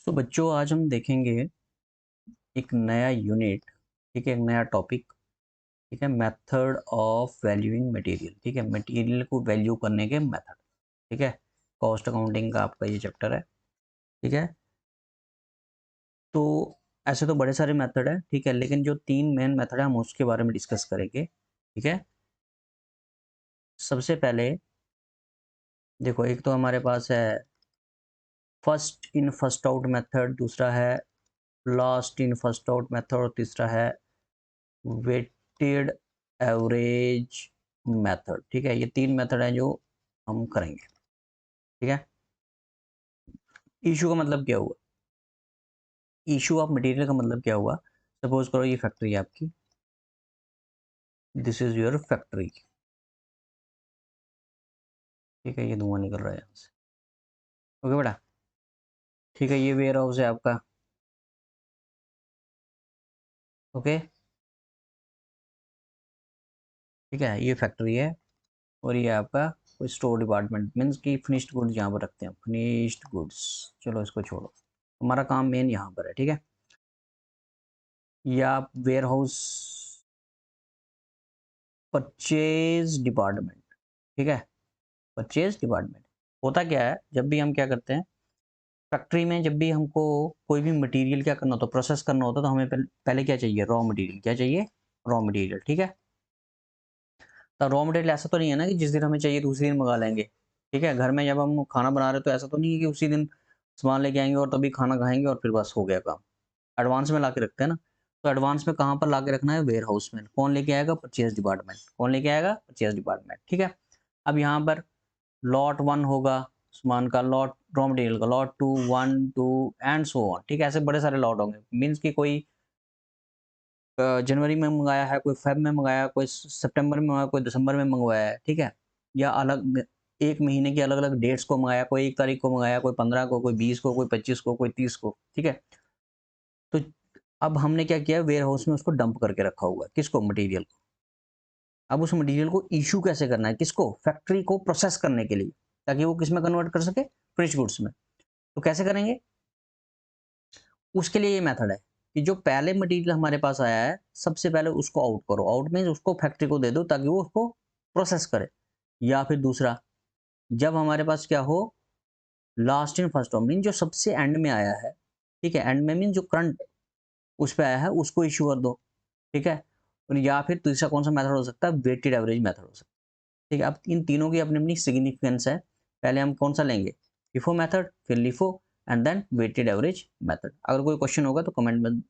तो बच्चों आज हम देखेंगे एक नया यूनिट। ठीक है, एक नया टॉपिक। ठीक है, मेथड ऑफ वैल्यूइंग मटेरियल। ठीक है, मटेरियल को वैल्यू करने के मेथड। ठीक है, कॉस्ट अकाउंटिंग का आपका ये चैप्टर है। ठीक है, तो ऐसे तो बड़े सारे मेथड है। ठीक है, लेकिन जो तीन मेन मेथड है हम उसके बारे में डिस्कस करेंगे। ठीक है, सबसे पहले देखो, एक तो हमारे पास है first in first out method, दूसरा है last in first out method और तीसरा है वेटेड एवरेज मेथड। ठीक है, ये तीन मेथड हैं जो हम करेंगे। ठीक है, इशू का मतलब क्या हुआ? इशू ऑफ मटेरियल का मतलब क्या हुआ? सपोज करो ये फैक्ट्री है आपकी, दिस इज योर फैक्ट्री। ठीक है, ये धुआं निकल रहा है यहाँ से। ओके बेटा, ठीक है, ये वेयर हाउस है आपका। ओके, ठीक है, ये फैक्ट्री है और ये आपका कोई स्टोर डिपार्टमेंट, मीन्स की फिनिश्ड गुड्स यहाँ पर रखते हैं, फिनिश्ड गुड्स। चलो इसको छोड़ो, हमारा काम मेन यहाँ पर है। ठीक है, या वेयर हाउस परचेज डिपार्टमेंट। ठीक है, परचेज डिपार्टमेंट होता क्या है, जब भी हम क्या करते हैं फैक्ट्री में, जब भी हमको कोई भी मटेरियल क्या करना होता है, प्रोसेस करना होता है, तो हमें पहले क्या चाहिए? Raw material. क्या चाहिए? Raw material. ठीक है, तो रॉ मटेरियल ऐसा तो नहीं है ना कि जिस दिन हमें चाहिए तो उसी दिन मंगा लेंगे। ठीक है, घर में जब हम खाना बना रहे हैं तो ऐसा तो नहीं है कि उसी दिन सामान लेके आएंगे और तभी खाना खाएंगे और फिर बस हो गया काम। एडवांस में ला के रखते हैं ना। तो एडवांस में कहाँ पर ला के रखना है? वेयर हाउस में। कौन लेके आएगा? Purchase department. कौन लेके आएगा? Purchase department. ठीक है, अब यहाँ पर लॉट वन होगा सामान का, लॉट रॉ मटेरियल का, lot two, one two and so on. ठीक है, ऐसे बड़े सारे लॉट होंगे। मीन्स कि कोई जनवरी में मंगाया है, कोई फेब में मंगाया, कोई सितंबर में मंगाया, कोई दिसंबर में मंगवाया है। ठीक है, या अलग एक महीने की अलग अलग डेट्स को मंगाया, कोई 1 तारीख को मंगाया, कोई 15 को, कोई 20 को, कोई 25 को, कोई 30 को। ठीक है, तो अब हमने क्या किया? वेयर हाउस में उसको डंप करके रखा हुआ है। किसको? मटेरियल को। अब उस मटेरियल को इशू कैसे करना है? किसको? फैक्ट्री को, प्रोसेस करने के लिए, ताकि वो किस में कन्वर्ट कर सके? फिनिश गुड्स में। तो कैसे करेंगे? उसके लिए ये मेथड है कि जो पहले मटेरियल हमारे पास आया है, सबसे पहले उसको आउट करो। आउट मीन्स उसको फैक्ट्री को दे दो ताकि वो उसको प्रोसेस करे। या फिर दूसरा, जब हमारे पास क्या हो, लास्ट इन फर्स्ट हो, मीन जो सबसे एंड में आया है। ठीक है, एंड में मीन जो करंट उस पे आया है उसको इशू कर दो। ठीक है, और या फिर तीसरा कौन सा मेथड हो सकता है? वेटेड एवरेज मेथड हो सकता है। ठीक है, अब इन तीनों की अपनी अपनी सिग्निफिकेंस है। पहले हम कौन सा लेंगे? लिफो मेथड, फिर LIFO and then weighted average method. अगर कोई क्वेश्चन होगा तो कमेंट में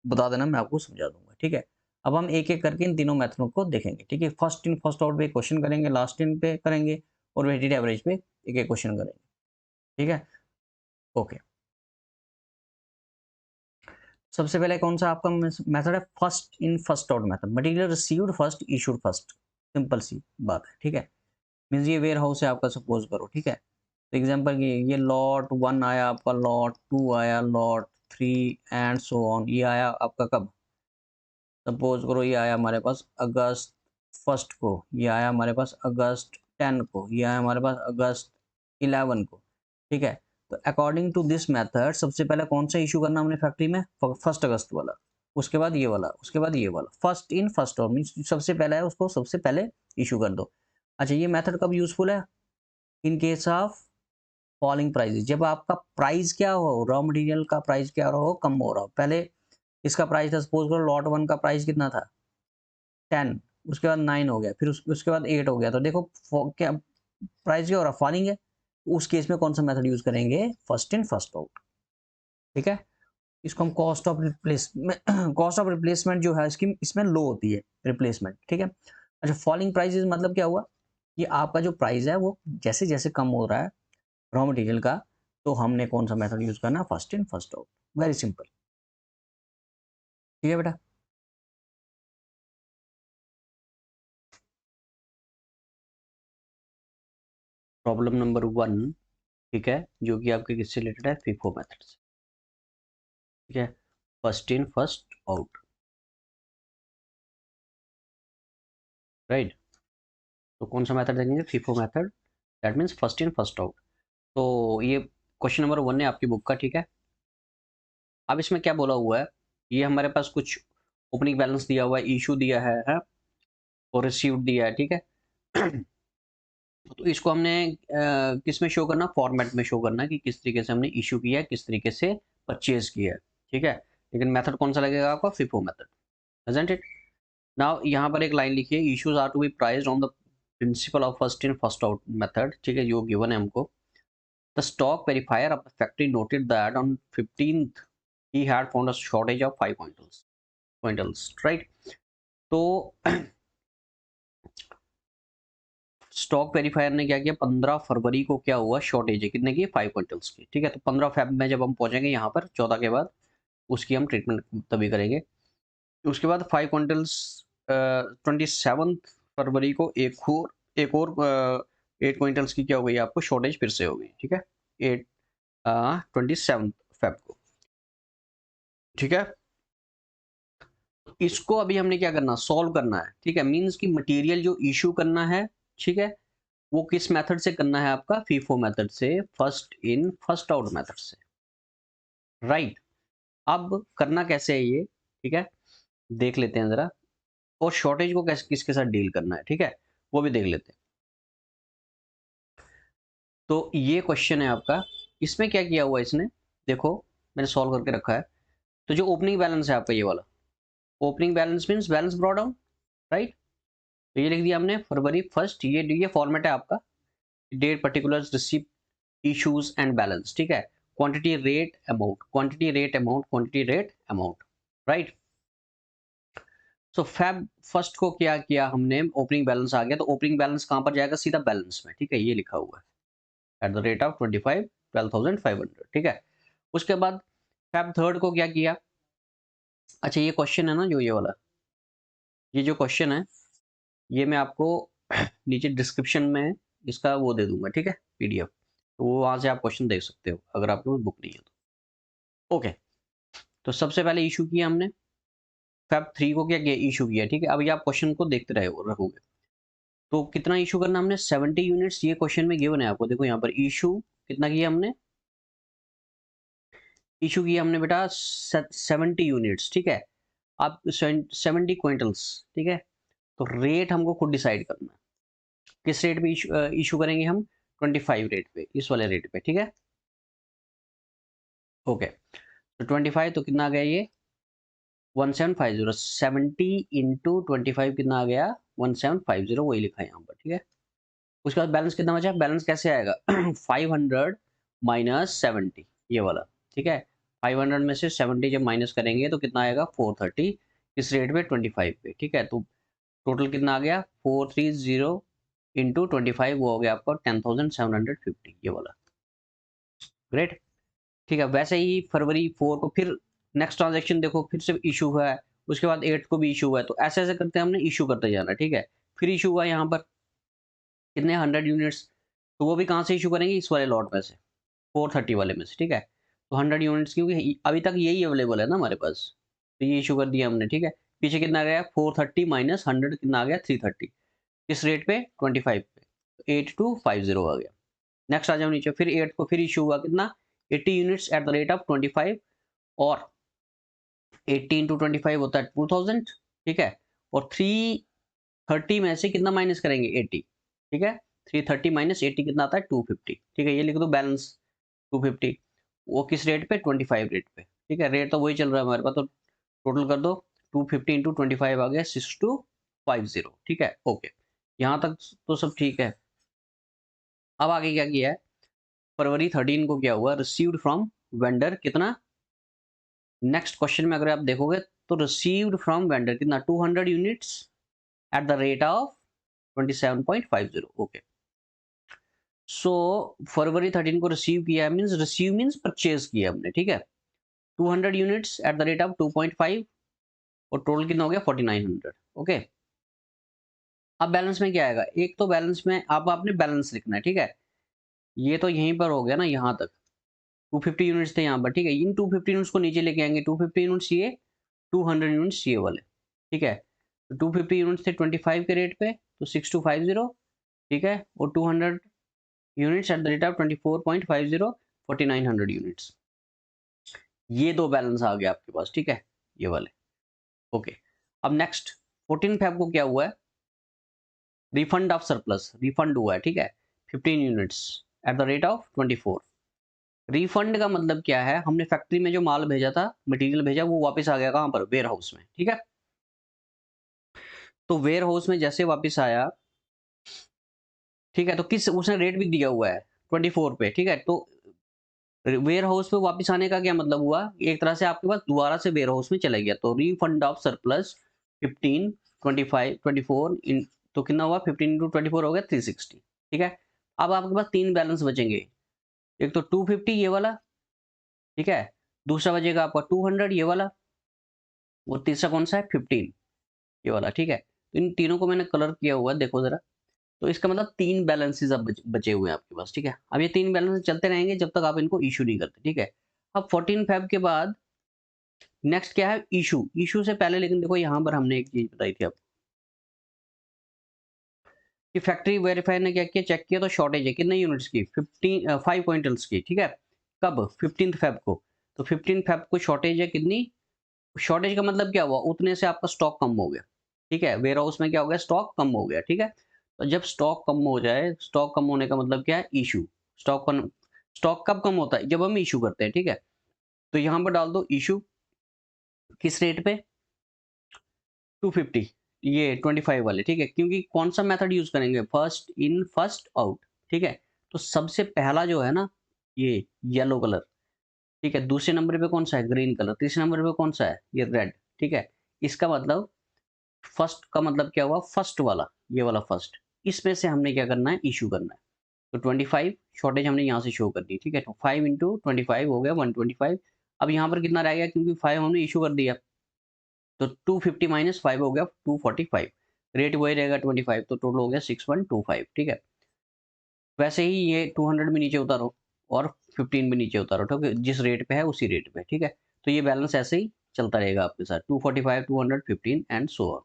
बता देना, मैं आपको समझा दूंगा। ठीक है, अब हम एक एक करके इन तीनों मेथडों को देखेंगे। ठीक है, फर्स्ट इन फर्स्ट आउट पे क्वेश्चन करेंगे, लास्ट इन पे करेंगे और वेटेड एवरेज पे एक एक क्वेश्चन करेंगे। ठीक है, ओके। सबसे पहले कौन सा आपका मेथड है? First in first out method. Material received first, issued first. Simple सी बात है। ठीक है, मीन्स ये वेयर हाउस है आपका, सपोज करो। ठीक है, तो एग्जाम्पल की ये लॉट वन आया आपका, लॉट टू आया, lot three and so on. ये आया आपका कब? सपोज करो ये आया हमारे पास अगस्त फर्स्ट को, ये आया हमारे पास अगस्त 10 को, ये आया हमारे पास अगस्त 11 को। ठीक है, तो अकॉर्डिंग टू दिस मेथड सबसे पहले कौन सा इशू करना हमने फैक्ट्री में? फर्स्ट अगस्त वाला, उसके बाद ये वाला, उसके बाद ये वाला। First in first out means सबसे पहला है उसको सबसे पहले इशू कर दो। अच्छा, ये मेथड कब यूजफुल है? In case of falling price, जब आपका प्राइस क्या हो, रॉ मटेरियल का प्राइस क्या हो, कम हो रहा हो। पहले इसका प्राइस था, सपोज करो लॉट वन का प्राइस कितना था? 10, उसके बाद 9 हो गया, फिर उसके बाद 8 हो गया। तो देखो क्या प्राइस क्या हो रहा? फॉलिंग है। उस केस में कौन सा मेथड यूज करेंगे? First in first out. ठीक है, इसको हम cost of replacement cost of replacement जो है इसकी इसमें लो होती है रिप्लेसमेंट। ठीक है, अच्छा, फॉलिंग प्राइसेस मतलब क्या हुआ कि आपका जो प्राइस है वो जैसे जैसे कम हो रहा है रॉ मटेरियल का, तो हमने कौन सा मेथड यूज करना? First in first out. Very simple. ठीक है बेटा, प्रॉब्लम नंबर 1। ठीक है, जो कि आपके किससे रिलेटेड है? फीफो मेथड से। ठीक है, first in first out, right. तो कौन सा मेथड देंगे? FIFO method, that means first in first out. तो ये क्वेश्चन नंबर 1 है आपकी बुक का। ठीक है, अब इसमें क्या बोला हुआ है, ये हमारे पास कुछ ओपनिंग बैलेंस दिया हुआ है, इशू दिया है और रिसीव्ड दिया है, ठीक है। तो इसको हमने किस में शो करना, फॉर्मेट में शो करना है कि किस तरीके से हमने इशू किया है, किस तरीके से परचेज किया है, ठीक है। लेकिन मेथड कौन सा लगेगा आपका, FIFO method, isn't it? Now यहाँ पर एक लाइन लिखिए, issues are to be priced on the principle of first in first out method, ठीक है, जो गिवन है हमको। The stock verifier of the factory noted that on 15th he had found a shortage of 5 quintals, right. तो stock verifier ने क्या किया, 15 फरवरी को क्या हुआ, शॉर्टेज है कितने की, 5 क्विंटल्स की, ठीक है। तो 15 फेब में जब हम पहुंचेंगे यहाँ पर 14 के बाद, उसकी हम ट्रीटमेंट तभी करेंगे। उसके बाद 5 क्विंटल्स 27 फरवरी को एक और 8 क्विंटल्स की क्या हो गई आपको, शॉर्टेज फिर से हो गई, ठीक है, 27 फेब को, ठीक है। इसको अभी हमने क्या करना, सॉल्व करना है, ठीक है। मींस कि मटेरियल जो इशू करना है, ठीक है, वो किस मेथड से करना है आपका, फीफो मेथड से, first in first out method से, राइट। अब करना कैसे है ये, ठीक है, देख लेते हैं जरा। और शॉर्टेज को कैसे, किसके साथ डील करना है, ठीक है, वो भी देख लेते हैं। तो ये क्वेश्चन है आपका, इसमें क्या किया हुआ है इसने, देखो मैंने सॉल्व करके रखा है। तो जो ओपनिंग बैलेंस है आपका ये वाला, opening balance means balance brought down, right. तो ये लिख दिया हमने फरवरी फर्स्ट, ये फॉर्मेट है आपका, date particulars receipt issues and balance, ठीक है। Quantity rate amount, quantity rate amount, quantity rate amount, right. So Feb first को क्या किया हमने, ओपनिंग बैलेंस आ गया, तो ओपनिंग बैलेंस कहां पर जाएगा, सीधा बैलेंस में, ठीक है, ये लिखा हुआ है एट द रेट ऑफ 12,500, ठीक है। उसके बाद फेब थर्ड को क्या किया, अच्छा ये क्वेश्चन है ना जो ये वाला, ये जो क्वेश्चन है, ये मैं आपको नीचे डिस्क्रिप्शन में इसका वो दे दूंगा, ठीक है, PDF। तो वो वहां से आप क्वेश्चन देख सकते हो अगर आपके पास बुक नहीं है तो, ओके। तो सबसे पहले इशू किया हमने, फेब 3 को क्या किया, इशू किया, ठीक है। अब ये आप क्वेश्चन को देखते रहोगे। तो कितना इशू करना हमने, 70 यूनिट्स, ये क्वेश्चन में गिवन है आपको, देखो यहाँ पर इशू कितना किया हमने, इशू किया हमने बेटा 70 यूनिट्स, ठीक है। आप 70 क्विंटल्स, ठीक है। तो रेट हमको खुद डिसाइड करना है, किस रेट पे इशू करेंगे हम, 25 रेट पे, इस वाले रेट पे, ठीक है, ओके। तो 25 तो कितना आ गया ये, 1750, 70 इंटू 25 कितना आ गया, 1750, वही लिखा है यहाँ पर, ठीक है। उसके बाद बैलेंस कितना बचा, बैलेंस कैसे आएगा 500 माइनस 70, ये वाला, ठीक है। 500 में से 70 जब माइनस करेंगे तो कितना आएगा, 430, इस रेट पे 25 पे, ठीक है। तो टोटल कितना आ गया, 430 इंटू 25, वो हो गया आपका 10,750, ये वाला, ग्रेट, ठीक है। वैसे ही फरवरी 4 को फिर नेक्स्ट ट्रांजेक्शन देखो, फिर से इशू हुआ है, उसके बाद 8 को भी इशू हुआ है, तो ऐसे ऐसे करते हैं हमने इशू करते जाना, ठीक है। फिर इशू हुआ यहाँ पर कितने, 100 यूनिट्स, तो वो भी कहाँ से इशू करेंगे, इस वाले लॉट में से, 430 वाले में से, ठीक है। तो 100 यूनिट्स, क्योंकि अभी तक यही अवेलेबल है ना हमारे पास, तो ये इशू कर दिया हमने, ठीक है। पीछे कितना गया, 430 माइनस 100 कितना आ गया, 330, किस रेट पे, 25 पे, 8250 आ गया। नेक्स्ट आ जाओ नीचे, फिर 8 को फिर इशू हुआ कितना, 80 units at the rate of 25, और 80 इंटू 25 होता है 2000, ठीक है। और 330 में से कितना माइनस करेंगे, 80, ठीक है। 330 माइनस 80 कितना आता है, 250, ठीक है। ये लिख दो बैलेंस 250, वो किस रेट पे, 25 रेट पे, ठीक है। रेट तो वही चल रहा है हमारे पास, तो टोटल कर दो, 250 इंटू 25 आ गया 6250, ठीक है, ओके। यहाँ तक तो सब ठीक है। अब आगे क्या किया है, फरवरी 13 को क्या हुआ, रिसीव्ड फ्रॉम वेंडर कितना, नेक्स्ट क्वेश्चन में अगर आप देखोगे तो रिसीव्ड फ्रॉम वेंडर कितना, 200 units at the rate of 27.50, okay. So फरवरी 13 को रिसीव किया, मींस रिसीव मींस परचेज किया हमने, ठीक है। 200 units at the rate of 2.5, और टोटल कितना हो गया 4900, ओके। अब बैलेंस में क्या आएगा, एक तो बैलेंस में अब आपने बैलेंस लिखना है, ठीक है। ये तो यहीं पर हो गया ना, यहाँ तक 250 यूनिट्स थे यहाँ पर, ठीक है। इन 250 यूनिट्स को नीचे लेके आएंगे, 250 यूनिट्स ये, 200 यूनिट्स ये वाले, ठीक है। तो 250 यूनिट्स थे 25 के रेट पे, तो 6250, ठीक है। और 200 units at the rate of 24.50, 4900 units, ये दो बैलेंस आ गए आपके पास, ठीक है, ये वाले। ओके, अब नेक्स्ट 14 फेब को क्या हुआ है, रिफंड ऑफ सरप्लस, रिफंड हुआ है, ठीक है, 15 units at the rate of 24। Refund का मतलब क्या है, हमने फैक्ट्री में जो माल भेजा था, मटेरियल भेजा, वो वापस आ गया कहाँ पर, वेयर हाउस में, ठीक है। तो वेयर हाउस में जैसे वापस आया, ठीक है, तो किस उसने रेट भी दिया हुआ है 24 पे, ठीक है। तो वेयर हाउस पे वापस आने का क्या मतलब हुआ, एक तरह से आपके पास दोबारा से वेयर हाउस में चला गया। तो रीफंड ऑफ सरप्लस 15 25 24 इन, तो कितना हुआ, 15 इंटू 24 हो गया 360, ठीक है। अब आपके पास तीन बैलेंस बचेंगे, एक तो 250 ये वाला, ठीक है, दूसरा बचेगा आपका 200 ये वाला, और तीसरा कौन सा है, 15 ये वाला, ठीक है। तो इन तीनों को मैंने कलर किया हुआ है, देखो जरा। तो इसका मतलब तीन बैलेंसेस अब बचे हुए हैं आपके पास, ठीक है। अब ये तीन बैलेंस चलते रहेंगे जब तक आप इनको इशू नहीं करते, ठीक है। अब 14 फेब के बाद नेक्स्ट क्या है, इशू। इशू से पहले लेकिन देखो यहाँ पर हमने एक चीज बताई थी अब, कि फैक्ट्री वेरीफायर ने क्या किया, चेक किया, तो शॉर्टेज है कितने यूनिट्स की, 5 क्विंटल्स की, ठीक है। कब, 15 फेब को। तो 15 फेब को शॉर्टेज है कितनी, शॉर्टेज का मतलब क्या हुआ, उतने से आपका स्टॉक कम हो गया, ठीक है। वेयर हाउस में क्या हो गया, स्टॉक कम हो गया, ठीक है। तो जब स्टॉक कम हो जाए, स्टॉक कम होने का मतलब क्या है, इशू। स्टॉक कब कम होता है, जब हम इशू करते हैं, ठीक है। तो यहाँ पर डाल दो इशू, किस रेट पे, 250, ये 25 वाले, ठीक है। क्योंकि कौन सा मेथड यूज करेंगे, फर्स्ट इन फर्स्ट आउट, ठीक है। तो सबसे पहला जो है ना, ये येलो कलर, ठीक है। दूसरे नंबर पे कौन सा है, ग्रीन कलर। तीसरे नंबर पे कौन सा है, ये रेड, ठीक है। इसका मतलब फर्स्ट का मतलब क्या हुआ, फर्स्ट वाला, ये वाला फर्स्ट, इसमें से हमने क्या करना है, इशू करना है। तो 25 शॉर्टेज हमने यहाँ से शो कर दी, ठीक है। तो 5 इंटू 25 हो गया 125। अब यहाँ पर कितना रह गया, क्योंकि 5 हमने इशू कर दिया, तो 250 माइनस 5 हो गया 245। रेट वही रहेगा 25, तो टोटल हो गया 6125, ठीक है। वैसे ही ये 200 भी नीचे उतारो और 15 भी नीचे उतारो, ठीक है, जिस रेट पे है उसी रेट पे, ठीक है। तो ये बैलेंस ऐसे ही चलता रहेगा आपके साथ, 245 200 15 एंड सो ऑन।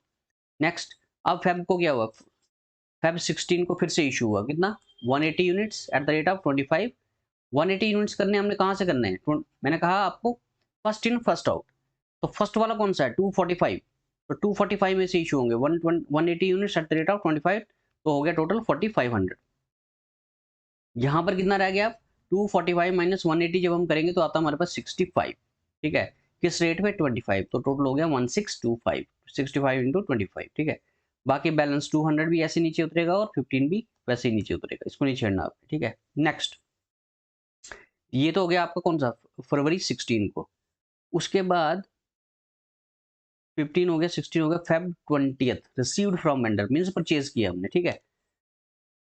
नेक्स्ट, अब फेब को क्या हुआ, फेब 16 को फिर से इशू हुआ, कितना, 180 units at the rate of 25। 180 units करने हमने कहाँ से करने हैं, मैंने कहा आपको फर्स्ट इन फर्स्ट आउट। तो फर्स्ट वाला कौन सा है, 245। तो 245 में से इशू होंगे 180 units at the rate of 25, तो हो गया टोटल 4500। यहाँ पर कितना रह गया, 245 माइनस 180 जब हम करेंगे तो आता हमारे पास 65, ठीक है। किस रेट पे, 25, तो टोटल हो गया 1625, 65 इंटू 25, ठीक है। बाकी बैलेंस 200 भी ऐसे नीचे उतरेगा और 15 भी वैसे ही नीचे उतरेगा, इसको नहीं छेड़ना आपने, ठीक है। नेक्स्ट, ये तो हो गया आपका कौन सा, फरवरी 16 को। उसके बाद 15 हो गया, 16 हो गया, Feb 20th received from vendor, means purchase किया हमने, ठीक है।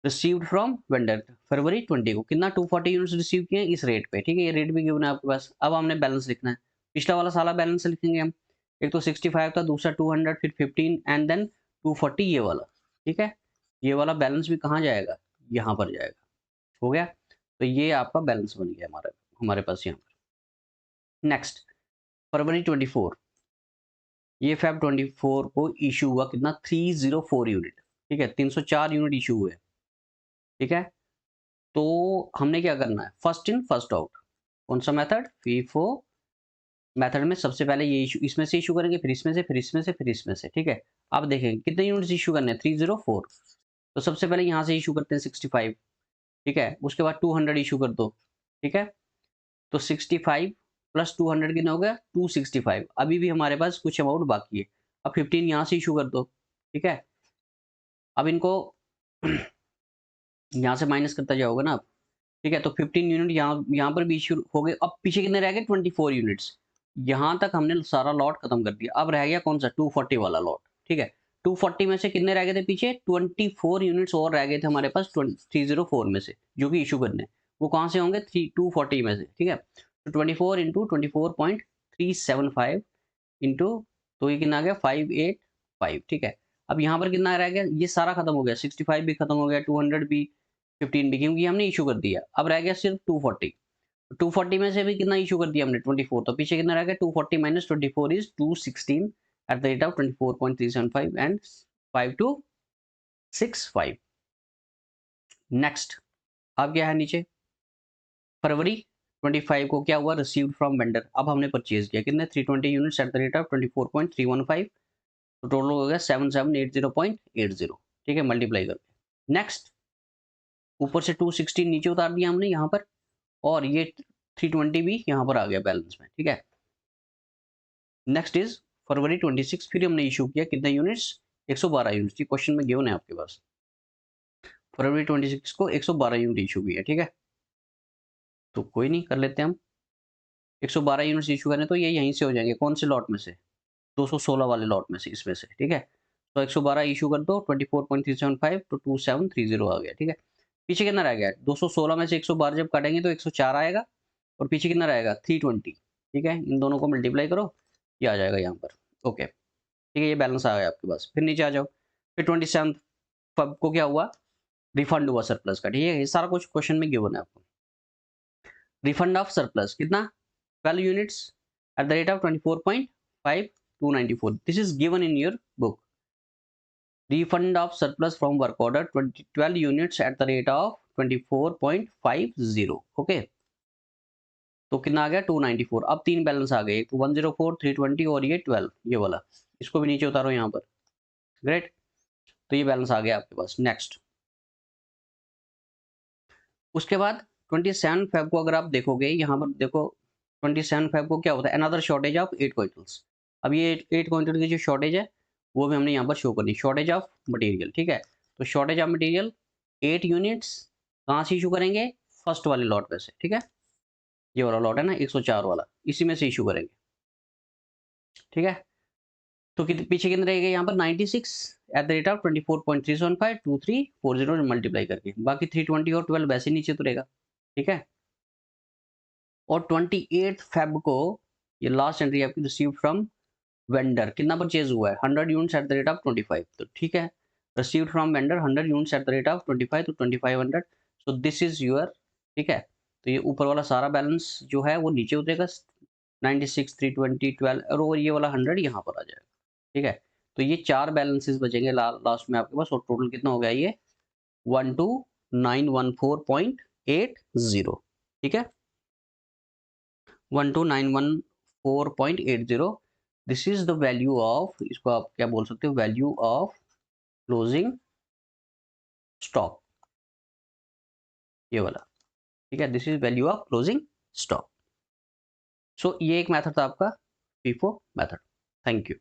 रिसीव्ड फ्रॉम वेंडर फरवरी 20 को कितना, 240 यूनिट्स रिसीव किए इस रेट पे, ठीक है। ये रेट भी गिवन है आपके पास। अब हमने बैलेंस लिखना है, पिछला वाला साला बैलेंस लिखेंगे हम। एक तो 65 था, दूसरा 200, फिर 15 एंड देन 240 ये वाला, ठीक है। ये वाला बैलेंस भी कहाँ जाएगा, यहाँ पर जाएगा, हो गया। तो ये आपका बैलेंस बन गया हमारा, हमारे पास यहाँ पर। नेक्स्ट, फरवरी 24, ये फेब 24 को इशू हुआ कितना, 304 यूनिट, ठीक है। 304 यूनिट इशू हुए, ठीक है। तो हमने क्या करना है, फर्स्ट इन फर्स्ट आउट। कौन सा मेथड, फीफो मेथड में सबसे पहले ये इशू, इसमें से इशू करेंगे, फिर इसमें से, फिर इसमें से, फिर इसमें से, ठीक है। अब देखेंगे कितने यूनिट्स इशू करने हैं, 304। तो सबसे पहले यहाँ से इशू करते हैं 65, ठीक है। उसके बाद 200 इशू कर दो, ठीक है। तो 65 प्लस 200 कितना हो गया, 265। अभी भी हमारे पास कुछ अमाउंट बाकी है। अब 15 यहाँ से इशू कर दो, ठीक है। अब इनको यहाँ से माइनस करता जाओगे ना आप, ठीक है। तो 15 यूनिट यहाँ पर भी इशू हो गए। अब पीछे कितने रह गए, 24 यूनिट्स। यहाँ तक हमने सारा लॉट खत्म कर दिया। अब रह गया कौन सा, 240 वाला लॉट, ठीक है। 240 में से कितने रह गए थे पीछे, 24 यूनिट्स और रह गए थे हमारे पास 304 में से, जो कि इशू करने। वो कहाँ से होंगे, 240 में से, ठीक है। तो 24 इंटू 24.375 इंटू, तो ये कितना आ गया, 585, ठीक है। अब यहाँ पर कितना रह गया, ये सारा खत्म हो गया, 65 भी खत्म हो गया, 200 भी, 15 भी, क्योंकि हमने इशू कर दिया। अब रह गया सिर्फ 240। 240 में से भी कितना इशू कर दिया हमने, 24। तो पीछे कितना रह गया, 240 minus 24 is 216 eight the rate of 24.375 and 5265। Next, अब क्या है नीचे, फरवरी 25 को क्या हुआ, रिसीव्ड फ्रॉम वेंडर। अब हमने परचेज किया कितने, 320 units at the rate of 24.315, तो टोटल हो गया 7780.80, ठीक है, मल्टीप्लाई करके। नेक्स्ट, ऊपर से 216 नीचे उतार दिया हमने यहाँ पर, और ये 320 भी यहाँ पर आ गया बैलेंस में, ठीक है। नेक्स्ट इज फरवरी 26, फिर हमने इशू किया कितने यूनिट्स, 112 यूनिट्स, ये क्वेश्चन में गिवन है आपके पास। फरवरी 26 को 112 यूनिट इशू किया, ठीक है, तो कोई नहीं, कर लेते हैं हम। 112 यूनिट्स इशू करें तो ये यहीं से हो जाएंगे, कौन से लॉट में से, 216 वाले लॉट में से, इसमें से, ठीक है। तो 112 इशू कर दो, 24.375 तो 2730 आ गया, ठीक है। पीछे कितना रह गया, 216 में से 112 जब काटेंगे तो 104 आएगा, और पीछे कितना रहेगा 320, ठीक है। इन दोनों को मल्टीप्लाई करो, ये आ जाएगा यहाँ पर, ओके, ठीक है, ये बैलेंस आ गया आपके पास। फिर नीचे आ जाओ, फिर 27 फब को क्या हुआ, रिफंड हुआ सरप्लस का, ठीक है, ये सारा कुछ क्वेश्चन में गिवन है आपको। रिफंड ऑफ सरप्लस कितना, 12 units at the rate of 24.5294, this is given in your book. Refund of surplus from work order 12 units at the rate of 24.50, okay. तो कितना आ गया 294। अब तीन बैलेंस आ गए, 104, 320 और ये 12, ये वाला, इसको भी नीचे उतारो यहाँ पर, ग्रेट। तो ये बैलेंस आ गया आपके पास। नेक्स्ट, उसके बाद 27 फेब को अगर आप देखोगे, यहाँ पर देखो 27 फेब को क्या होता है, अनदर शॉर्टेज ऑफ 8 क्विंटल्स। अब ये 8 क्विंटल की जो शॉर्टेज है वो भी हमने यहाँ पर शो करनी, शॉर्टेज ऑफ मटेरियल, ठीक है। तो शॉर्टेज ऑफ मटेरियल 8 यूनिट्स कहाँ से इशू करेंगे, फर्स्ट वाले लॉट में से, ठीक है, ये वाला लॉट है ना 104 वाला, इसी में से इशू करेंगे, ठीक है। तो पीछे कितने रहेगा यहाँ पर 96 eight the rate of 24.375 2340 multiply करके, बाकी 320 और 12 वैसे नीचे तो रहेगा, ठीक है। और 28 फेब को ये लास्ट एंट्री आपकी रिसीव फ्रॉम वेंडर, कितना परचेज हुआ है 100 units at the rate of 25, तो ठीक है, received from vendor 100 units at the rate of 25, तो 2500, सो दिस इज योर, ठीक है। तो ये ऊपर वाला सारा बैलेंस जो है वो नीचे उतरेगा 96, 320, 12, और ये वाला 100 यहाँ पर आ जाएगा, ठीक है। तो ये चार बैलेंसेस बचेंगे लास्ट में आपके पास, और टोटल कितना हो गया ये 12914.80, ठीक है, 12914.80, this is the value of, इसको आप क्या बोल सकते हो, वैल्यू ऑफ क्लोजिंग स्टॉक, ये वाला, ठीक है, this is value of closing stock. So ये एक मेथड था आपका FIFO मेथड। Thank you.